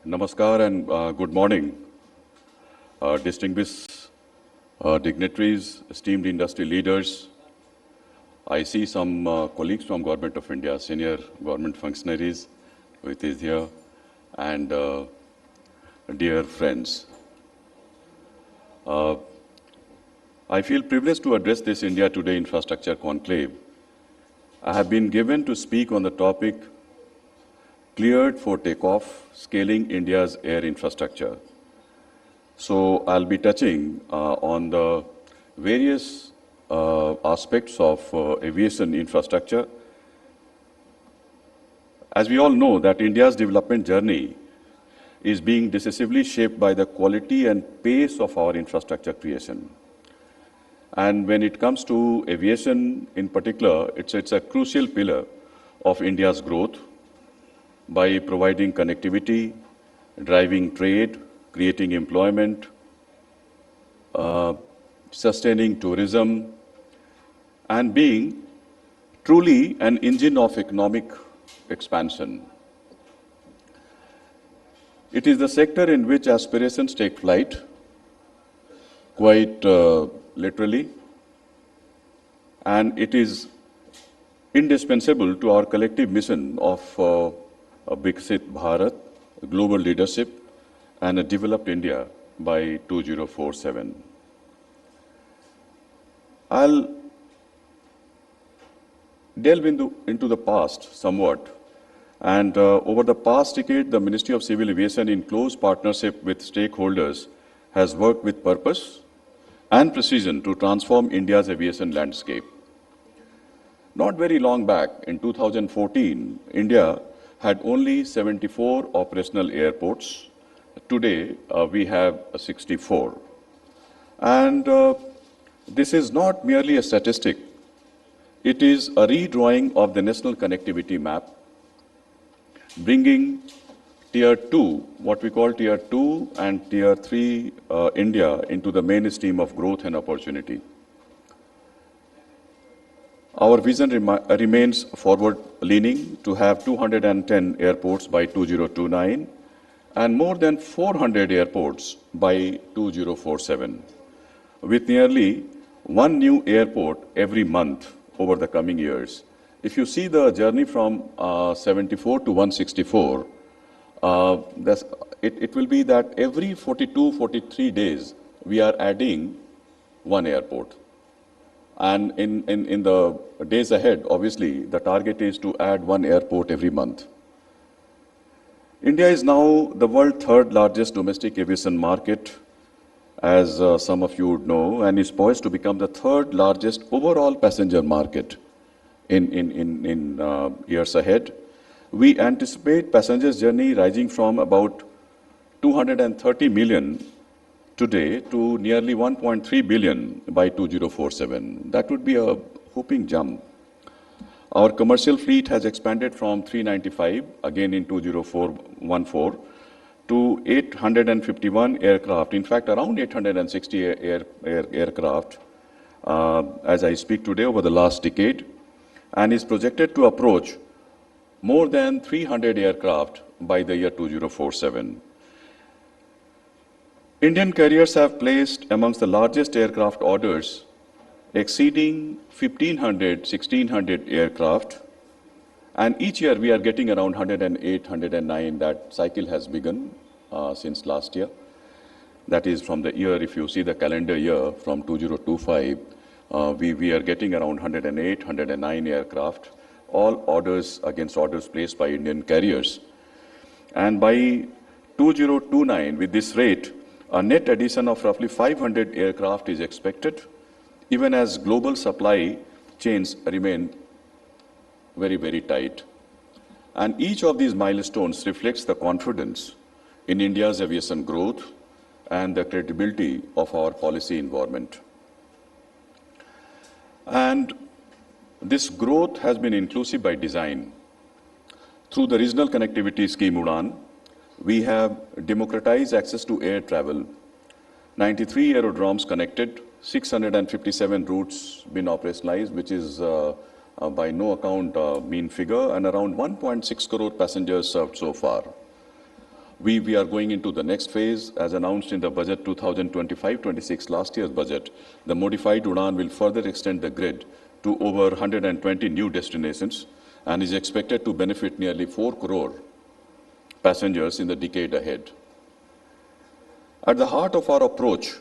Namaskar and good morning, distinguished dignitaries, esteemed industry leaders. I see some colleagues from Government of India, senior government functionaries, with is here, and dear friends. I feel privileged to address this India Today Infrastructure Conclave. I have been given to speak on the topic cleared for takeoff, scaling India's air infrastructure. So I'll be touching on the various aspects of aviation infrastructure. As we all know that India's development journey is being decisively shaped by the quality and pace of our infrastructure creation. And when it comes to aviation in particular, it's a crucial pillar of India's growth by providing connectivity, driving trade, creating employment, sustaining tourism, and being truly an engine of economic expansion. It is the sector in which aspirations take flight, quite literally, and it is indispensable to our collective mission of Viksit Bharat, global leadership, and a developed India by 2047. I'll delve into the past somewhat. And over the past decade, the Ministry of Civil Aviation, in close partnership with stakeholders, has worked with purpose and precision to transform India's aviation landscape. Not very long back, in 2014, India had only 74 operational airports. Today, we have 64. And this is not merely a statistic. It is a redrawing of the national connectivity map, bringing Tier 2, what we call Tier 2 and Tier 3 India into the mainstream of growth and opportunity. Our vision remains forward-leaning to have 210 airports by 2029 and more than 400 airports by 2047, with nearly one new airport every month over the coming years. If you see the journey from 74 to 164, it will be that every 42, 43 days, we are adding one airport. And in the days ahead, obviously, the target is to add one airport every month. India is now the world's third largest domestic aviation market, as some of you would know, and is poised to become the third largest overall passenger market in years ahead. We anticipate passengers' journey rising from about 230 million today to nearly 1.3 billion by 2047. That would be a whooping jump. Our commercial fleet has expanded from 395, again in 2014, to 851 aircraft, in fact around 860 aircraft as I speak today over the last decade, and is projected to approach more than 300 aircraft by the year 2047. Indian carriers have placed amongst the largest aircraft orders, exceeding 1,1600 aircraft, and each year we are getting around 108, 109. That cycle has begun since last year. That is from the year, if you see the calendar year from 2025, we are getting around 108, 109 aircraft, all orders against orders placed by Indian carriers. And by 2029, with this rate, a net addition of roughly 500 aircraft is expected, even as global supply chains remain very, very tight. And each of these milestones reflects the confidence in India's aviation growth and the credibility of our policy environment. And this growth has been inclusive by design. Through the regional connectivity scheme UDAN, we have democratized access to air travel. 93 aerodromes connected, 657 routes been operationalized, which is by no account mean figure, and around 1.6 crore passengers served so far. We are going into the next phase, as announced in the budget 2025-26, last year's budget. The modified Udaan will further extend the grid to over 120 new destinations and is expected to benefit nearly 4 crore passengers in the decade ahead. At the heart of our approach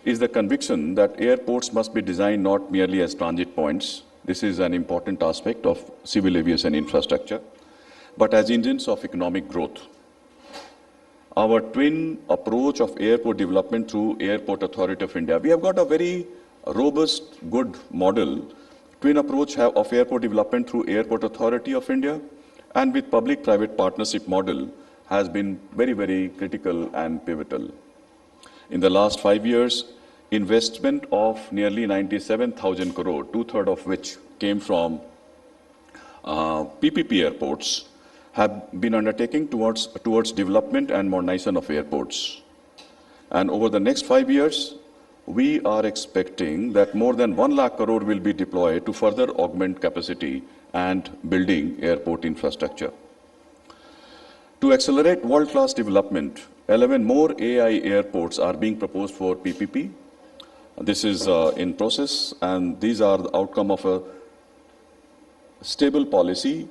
is the conviction that airports must be designed not merely as transit points. This is an important aspect of civil aviation infrastructure, but as engines of economic growth. Our twin approach of airport development through Airport Authority of India. We have got a very robust, good model, twin approach of airport development through Airport Authority of India, and with public-private partnership model has been very, very critical and pivotal. In the last 5 years, investment of nearly 97,000 crore, two-thirds of which came from PPP airports, have been undertaken towards development and modernization of airports. And over the next 5 years, we are expecting that more than 1 lakh crore will be deployed to further augment capacity and building airport infrastructure. To accelerate world-class development, 11 more AI airports are being proposed for PPP. This is in process, and these are the outcome of a stable policy,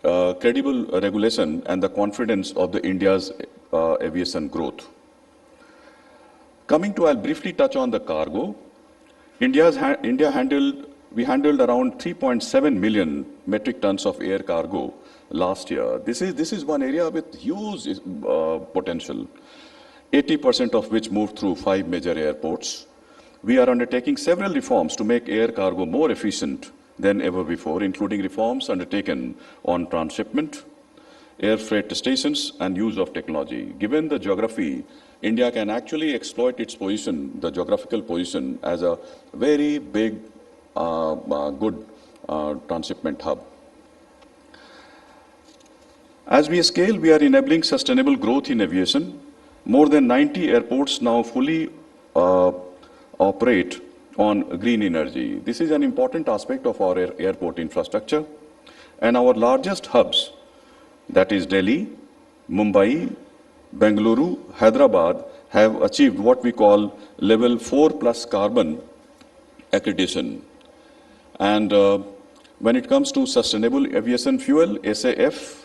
credible regulation, and the confidence of the India's aviation growth. I'll briefly touch on the cargo. We handled around 3.7 million metric tons of air cargo last year. This is one area with huge potential, 80% of which moved through 5 major airports. We are undertaking several reforms to make air cargo more efficient than ever before, including reforms undertaken on transshipment, air freight stations, and use of technology. Given the geography, India can actually exploit its position, the geographical position, as a very big, good transshipment hub. As we scale, we are enabling sustainable growth in aviation. More than 90 airports now fully operate on green energy. This is an important aspect of our airport infrastructure. And our largest hubs, that is Delhi, Mumbai, Bengaluru, Hyderabad, have achieved what we call level 4+ carbon accreditation. And when it comes to sustainable aviation fuel, SAF,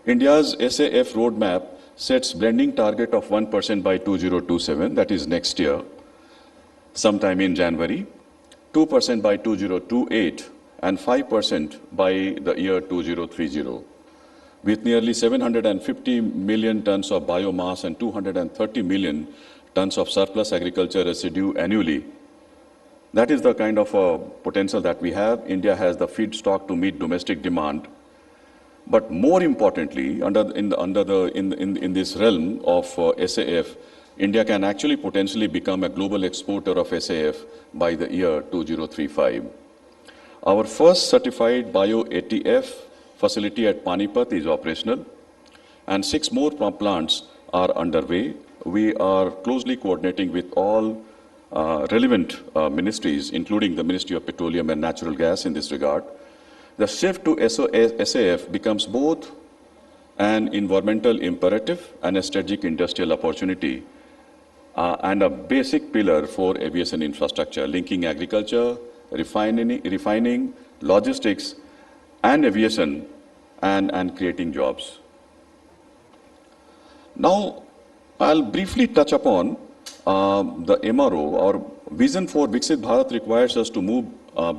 India's SAF roadmap sets blending target of 1% by 2027, that is next year, sometime in January, 2% by 2028, and 5% by the year 2030. With nearly 750 million tons of biomass and 230 million tons of surplus agriculture residue annually. That is the kind of potential that we have. India has the feedstock to meet domestic demand. But more importantly, in this realm of SAF, India can actually potentially become a global exporter of SAF by the year 2035. Our first certified bio-ATF facility at Panipat is operational, and 6 more plants are underway. We are closely coordinating with all relevant ministries, including the Ministry of Petroleum and Natural Gas in this regard. The shift to SAF becomes both an environmental imperative and a strategic industrial opportunity, and a basic pillar for aviation infrastructure, linking agriculture, refining, logistics, and aviation, and creating jobs. Now, I'll briefly touch upon the MRO. Our vision for Viksit Bharat requires us to move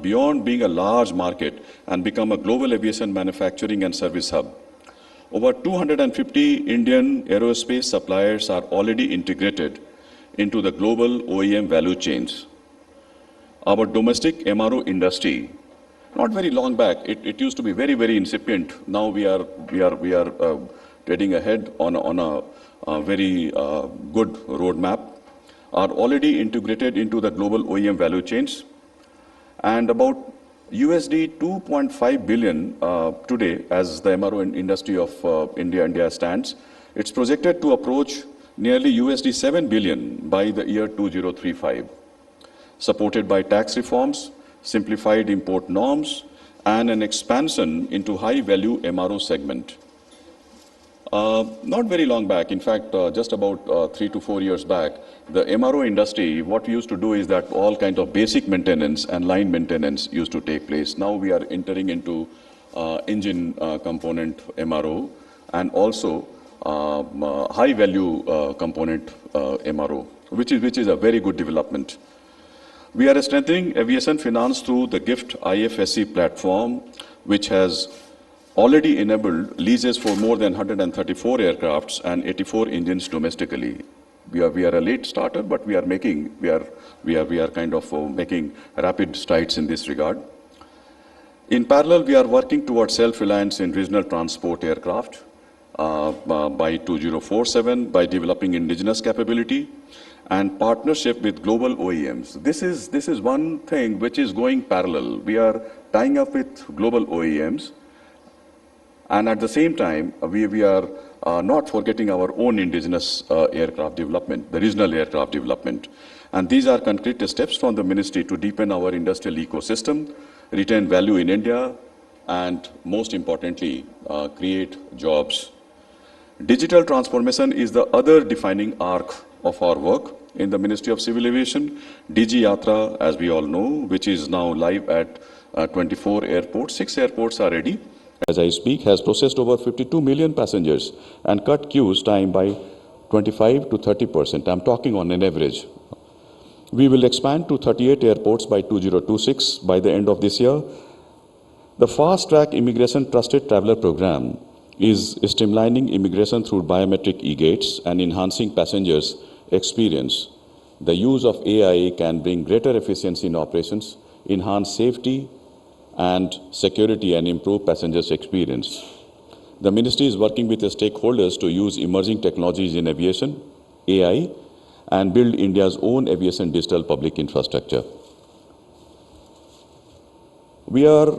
beyond being a large market and become a global aviation manufacturing and service hub. Over 250 Indian aerospace suppliers are already integrated into the global OEM value chains. Our domestic MRO industry, not very long back, it used to be very, very incipient. Now we are treading ahead on a very good roadmap, are already integrated into the global OEM value chains. And about $2.5 billion today, as the MRO industry of India stands. It's projected to approach nearly $7 billion by the year 2035, supported by tax reforms, simplified import norms, and an expansion into high-value MRO segment. Not very long back, in fact, just about 3 to 4 years back, the MRO industry, what we used to do is that all kind of basic maintenance and line maintenance used to take place. Now we are entering into engine component MRO and also high value component MRO, which is a very good development. We are strengthening aviation finance through the GIFT IFSC platform, which has already enabled leases for more than 134 aircrafts and 84 engines domestically. We are a late starter, but we are making rapid strides in this regard. In parallel, we are working towards self-reliance in regional transport aircraft by 2047 by developing indigenous capability and partnership with global OEMs. This is one thing which is going parallel. We are tying up with global OEMs. And at the same time, we are not forgetting our own indigenous aircraft development, the regional aircraft development. And these are concrete steps from the ministry to deepen our industrial ecosystem, retain value in India, and most importantly, create jobs. Digital transformation is the other defining arc of our work in the Ministry of Civil Aviation. DG Yatra, as we all know, which is now live at 24 airports, 6 airports are ready. As I speak, has processed over 52 million passengers and cut queues time by 25 to 30%. I'm talking on an average. We will expand to 38 airports by 2026 by the end of this year. The Fast Track Immigration Trusted Traveler Program is streamlining immigration through biometric e-gates and enhancing passengers' experience. The use of AI can bring greater efficiency in operations, enhance safety and security, and improve passengers' experience. The ministry is working with the stakeholders to use emerging technologies in aviation, AI, and build India's own aviation digital public infrastructure. We are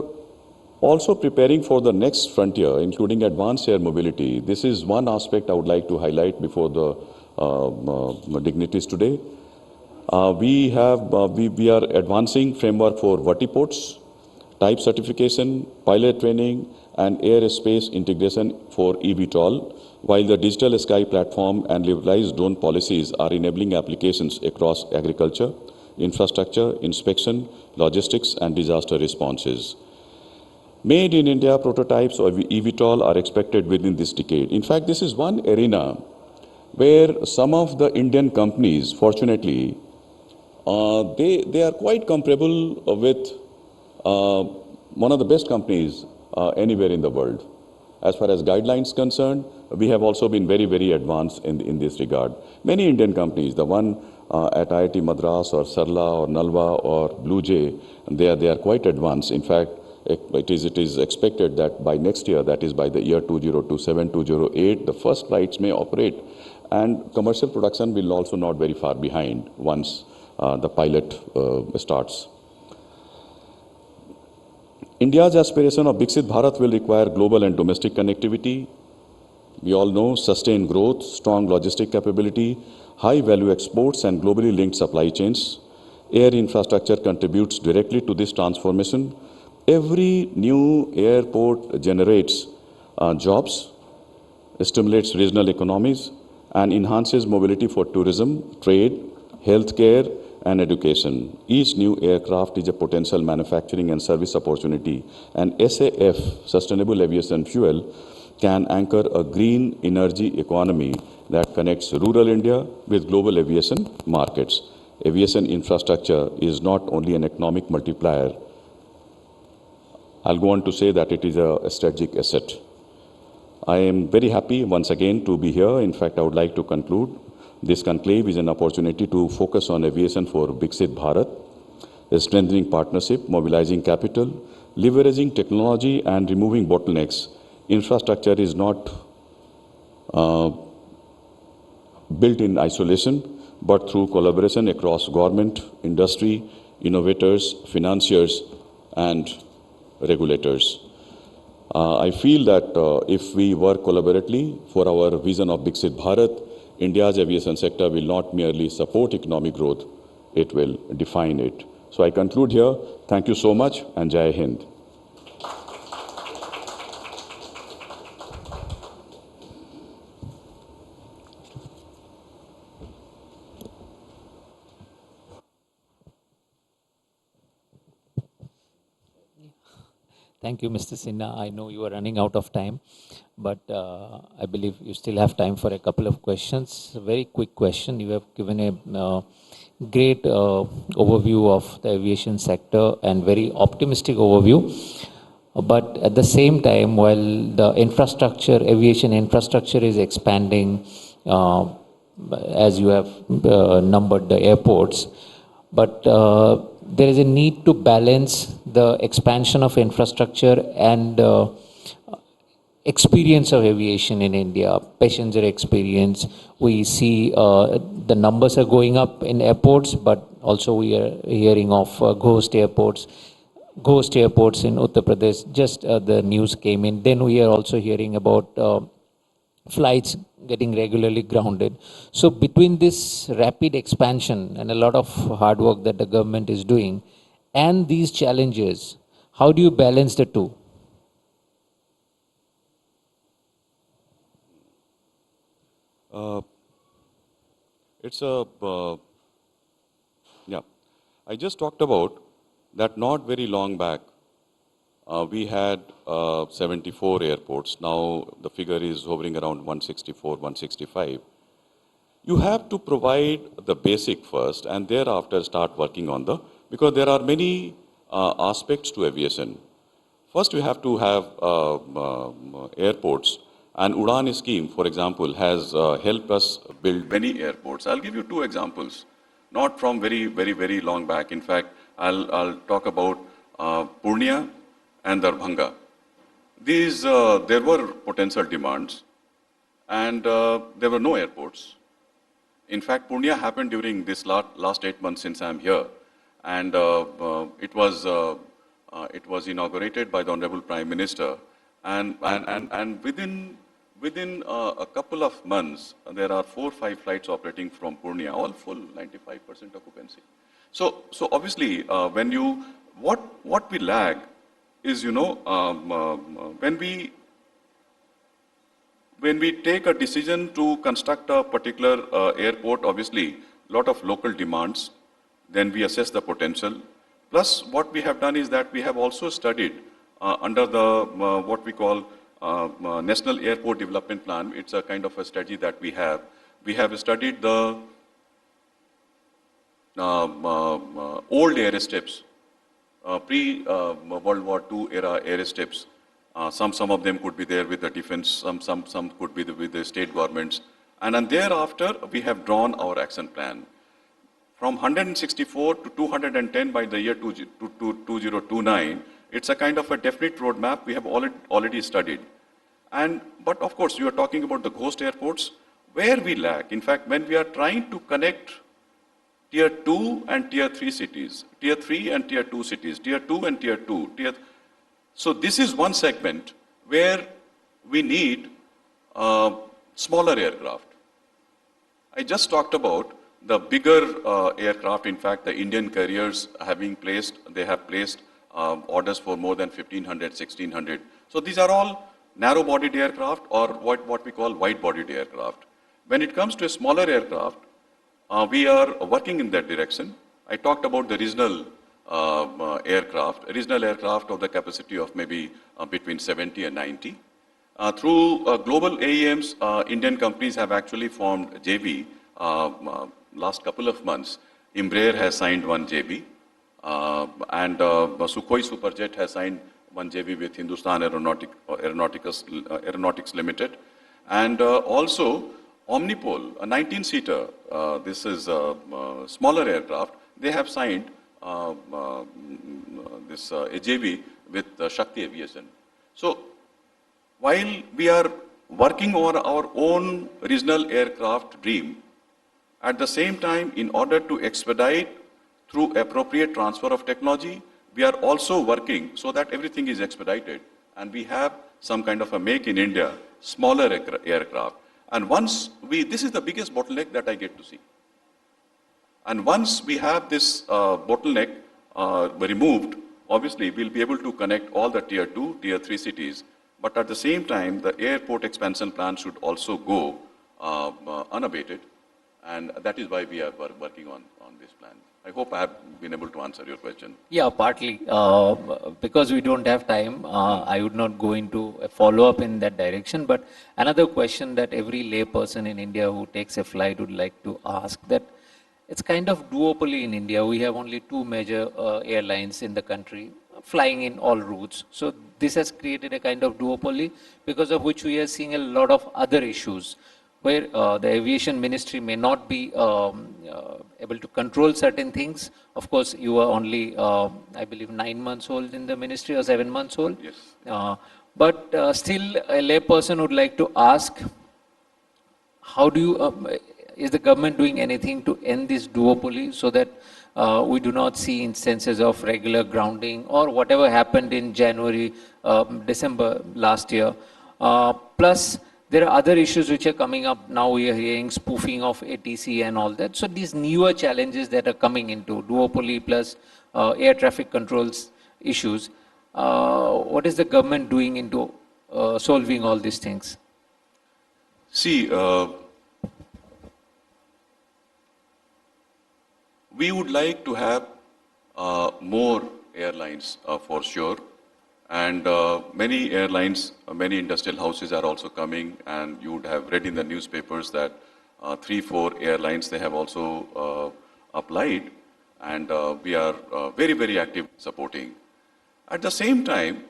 also preparing for the next frontier, including advanced air mobility. This is one aspect I would like to highlight before the dignitaries today. We are advancing framework for vertiports, type certification, pilot training, and airspace integration for eVTOL, while the Digital Sky platform and liberalized drone policies are enabling applications across agriculture, infrastructure, inspection, logistics, and disaster responses. Made in India prototypes of eVTOL are expected within this decade. In fact, this is one arena where some of the Indian companies, fortunately, they are quite comparable with one of the best companies anywhere in the world. As far as guidelines concerned, we have also been very, very advanced in this regard. Many Indian companies, the one at IIT Madras or Sarla or Nalwa or Blue Jay, they are quite advanced. In fact, it is expected that by next year, that is by the year 2027, 2028, the first flights may operate, and commercial production will also not very far behind once the pilot starts. India's aspiration of Viksit Bharat will require global and domestic connectivity. We all know sustained growth, strong logistic capability, high value exports, and globally linked supply chains. Air infrastructure contributes directly to this transformation. Every new airport generates jobs, stimulates regional economies, and enhances mobility for tourism, trade, healthcare, and education. Each new aircraft is a potential manufacturing and service opportunity, and SAF, Sustainable Aviation Fuel, can anchor a green energy economy that connects rural India with global aviation markets. Aviation infrastructure is not only an economic multiplier, I'll go on to say that it is a strategic asset. I am very happy once again to be here. In fact, I would like to conclude. This conclave is an opportunity to focus on aviation for Viksit Bharat, strengthening partnership, mobilizing capital, leveraging technology, and removing bottlenecks. Infrastructure is not built in isolation, but through collaboration across government, industry, innovators, financiers, and regulators. I feel that if we work collaboratively for our vision of Viksit Bharat, India's aviation sector will not merely support economic growth, it will define it. So I conclude here. Thank you so much, and Jai Hind. Thank you, Mr. Sinha. I know you are running out of time, but I believe you still have time for a couple of questions. A very quick question. You have given a great overview of the aviation sector and very optimistic overview. But at the same time, while the infrastructure, aviation infrastructure is expanding, as you have numbered the airports, but there is a need to balance the expansion of infrastructure and experience of aviation in India, passenger experience. We see the numbers are going up in airports, but also we are hearing of ghost airports. Ghost airports in Uttar Pradesh, just the news came in. Then we are also hearing about flights getting regularly grounded. So between this rapid expansion and a lot of hard work that the government is doing and these challenges, how do you balance the two? It's a, yeah, I just talked about that not very long back. We had 74 airports. Now the figure is hovering around 164, 165. You have to provide the basic first and thereafter start working on because there are many aspects to aviation. First, we have to have airports. And Udan scheme, for example, has helped us build many airports. I'll give you two examples, not from very long back. In fact, I'll talk about Purnia and Darbhanga. These, there were potential demands, and there were no airports. In fact, Purnia happened during this last 8 months since I'm here, and it was inaugurated by the Honorable Prime Minister, and within a couple of months, there are 4-5 flights operating from Purnia, all full, 95% occupancy. So obviously, what we lag is, when we take a decision to construct a particular airport, obviously, a lot of local demands, then we assess the potential. Plus, what we have done is that we have also studied under the what we call National Airport Development Plan. It's a kind of a strategy that we have. We have studied the old airstrips, pre-World War II era airstrips. Some of them could be there with the defense, some could be with the state governments. And then thereafter, we have drawn our action plan. From 164 to 210 by the year 2029, it's a kind of a definite roadmap we have already studied. But of course, you are talking about the ghost airports, where we lack. In fact, when we are trying to connect Tier 2 and Tier 3 cities, Tier 3 and Tier 2 cities, Tier 2 and Tier 2, so this is one segment where we need smaller aircraft. I just talked about the bigger aircraft. In fact, the Indian carriers they have placed orders for more than 1,500, 1,600. So these are all narrow-bodied aircraft or what we call wide-bodied aircraft. When it comes to a smaller aircraft, we are working in that direction. I talked about the regional regional aircraft of the capacity of maybe between 70 and 90. Through global AEMs, Indian companies have actually formed JV last couple of months. Embraer has signed one JV, and Sukhoi Superjet has signed one JV with Hindustan Aeronautics Limited. And also Omnipol, a 19-seater, this is a smaller aircraft, they have signed a JV with Shakti Aviation. So while we are working on our own regional aircraft dream, at the same time, in order to expedite through appropriate transfer of technology, we are also working so that everything is expedited. And we have some kind of a make in India, smaller aircraft. And this is the biggest bottleneck that I get to see. And once we have this bottleneck removed, obviously we'll be able to connect all the Tier 2, Tier 3 cities. But at the same time, the airport expansion plan should also go unabated. And that is why we are working on this plan. I hope I have been able to answer your question. Yeah, partly. Because we don't have time, I would not go into a follow-up in that direction. But another question that every layperson in India who takes a flight would like to ask, that it's kind of duopoly in India. We have only two major airlines in the country flying in all routes. So this has created a kind of duopoly, because of which we are seeing a lot of other issues where the aviation ministry may not be able to control certain things. Of course, you are only, I believe, 9 months old in the ministry, or 7 months old. Yes. But still, a layperson would like to ask, how do you, is the government doing anything to end this duopoly, so that we do not see instances of regular grounding or whatever happened in January, December last year? Plus, there are other issues which are coming up now. We are hearing spoofing of ATC and all that. So these newer challenges that are coming into duopoly plus air traffic controls issues, what is the government doing into solving all these things? See, we would like to have more airlines for sure. And many airlines, many industrial houses are also coming, and you would have read in the newspapers that 3-4 airlines, they have also applied, and we are very, very active supporting. At the same time,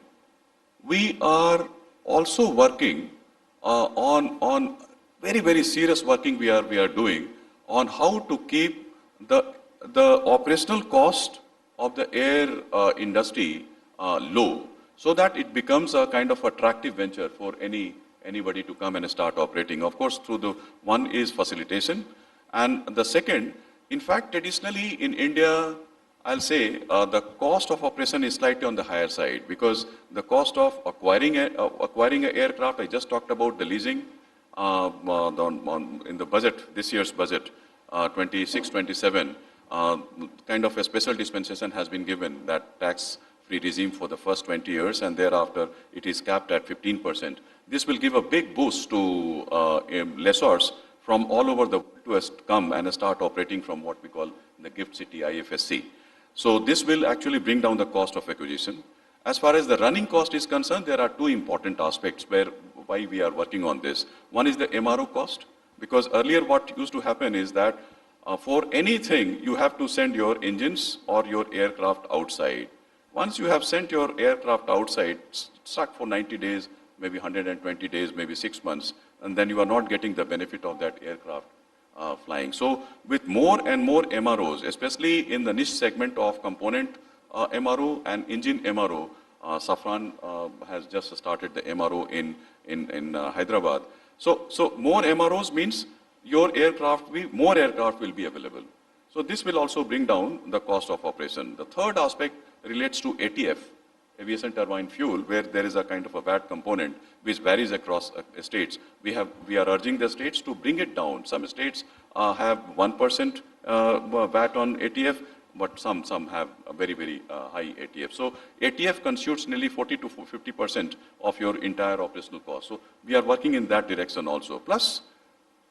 we are also working on very, very serious working we are doing on how to keep the operational cost of the air industry low, so that it becomes a kind of attractive venture for anybody to come and start operating. Of course, through the one is facilitation, and the second, in fact, traditionally in India, I'll say the cost of operation is slightly on the higher side, because the cost of acquiring an aircraft, I just talked about the leasing in the budget, this year's budget, 26-27, kind of a special dispensation has been given, that tax-free regime for the first 20 years, and thereafter it is capped at 15%. This will give a big boost to lessors from all over the world to come and start operating from what we call the GIFT City IFSC. So this will actually bring down the cost of acquisition. As far as the running cost is concerned, there are two important aspects why we are working on this. One is the MRO cost, because earlier what used to happen is that for anything, you have to send your engines or your aircraft outside. Once you have sent your aircraft outside, stuck for 90 days, maybe 120 days, maybe 6 months, and then you are not getting the benefit of that aircraft flying. So with more and more MROs, especially in the niche segment of component MRO and engine MRO, Safran has just started the MRO in Hyderabad. So more MROs means more aircraft will be available. So this will also bring down the cost of operation. The third aspect relates to ATF, aviation turbine fuel, where there is a kind of a VAT component which varies across states. We are urging the states to bring it down. Some states have 1% VAT on ATF, but some have a very, very high ATF. So ATF constitutes nearly 40 to 50% of your entire operational cost. So we are working in that direction also. Plus,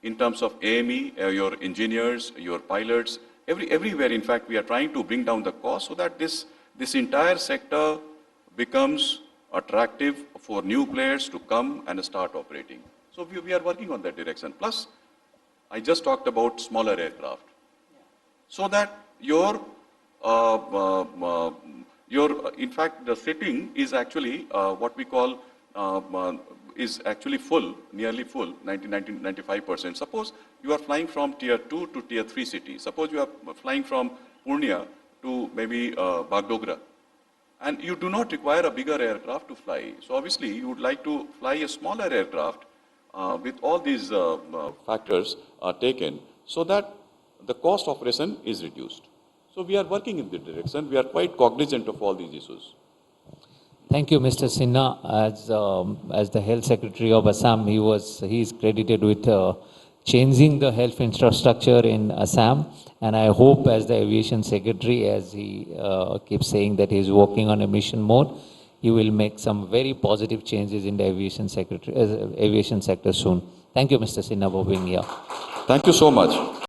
in terms of AME, your engineers, your pilots, everywhere, in fact, we are trying to bring down the cost so that this entire sector becomes attractive for new players to come and start operating. So we are working on that direction. Plus, I just talked about smaller aircraft. So that in fact, the sitting is actually what we call is actually full, nearly full, 95%. Suppose you are flying from tier 2 to tier 3 city. Suppose you are flying from Purnia to maybe Bagdogra, and you do not require a bigger aircraft to fly. So obviously you would like to fly a smaller aircraft with all these factors are taken, so that the cost operation is reduced. So we are working in this direction. We are quite cognizant of all these issues. Thank you, Mr. Sinha. As the Health Secretary of Assam, he is credited with changing the health infrastructure in Assam. And I hope, as the Aviation Secretary, as he keeps saying that he is working on a mission mode, he will make some very positive changes in the aviation sector soon. Thank you, Mr. Sinha, for being here. Thank you so much.